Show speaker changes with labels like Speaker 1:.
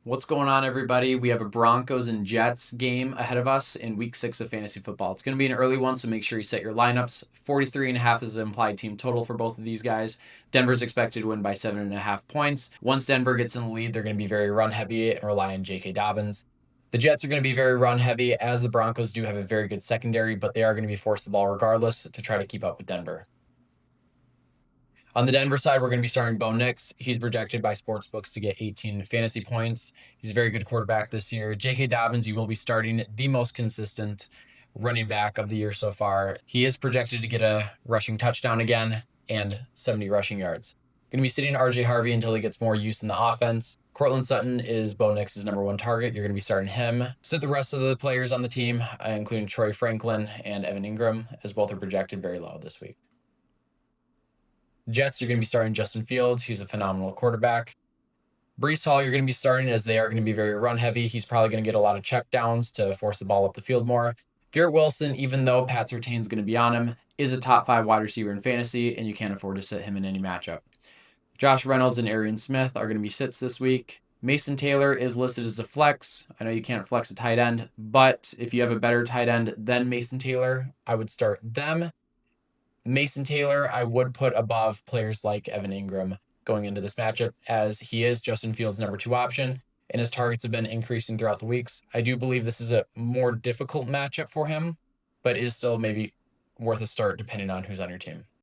Speaker 1: What's going on, everybody? We have a Broncos and Jets game ahead of us in week 6 of fantasy football. It's going to be an early one, so make sure you set your lineups. 43.5 is the implied team total for both of these guys. Denver's expected to win by 7.5 points. Once Denver gets in the lead, they're going to be very run heavy and rely on J.K. Dobbins. The Jets are going to be very run heavy, as the Broncos do have a very good secondary, but they are going to be forced the ball regardless to try to keep up with Denver. On the Denver side, we're going to be starting Bo Nix. He's projected by sportsbooks to get 18 fantasy points. He's a very good quarterback this year. J.K. Dobbins, you will be starting the most consistent running back of the year so far. He is projected to get a rushing touchdown again and 70 rushing yards. Going to be sitting R.J. Harvey until he gets more use in the offense. Cortland Sutton is Bo Nix's number one target. You're going to be starting him. Sit the rest of the players on the team, including Troy Franklin and Evan Ingram, as both are projected very low this week. Jets, you're going to be starting Justin Fields. He's a phenomenal quarterback. Breece Hall, you're going to be starting as they are going to be very run heavy. He's probably going to get a lot of check downs to force the ball up the field more. Garrett Wilson, even though Pat Surtain's going to be on him, is a top 5 wide receiver in fantasy, and you can't afford to sit him in any matchup. Josh Reynolds and Arian Smith are going to be sits this week. Mason Taylor is listed as a flex. I know you can't flex a tight end, but if you have a better tight end than Mason Taylor, I would start them. Mason Taylor, I would put above players like Evan Ingram going into this matchup, as he is Justin Fields' number 2 option, and his targets have been increasing throughout the weeks. I do believe this is a more difficult matchup for him, but is still maybe worth a start depending on who's on your team.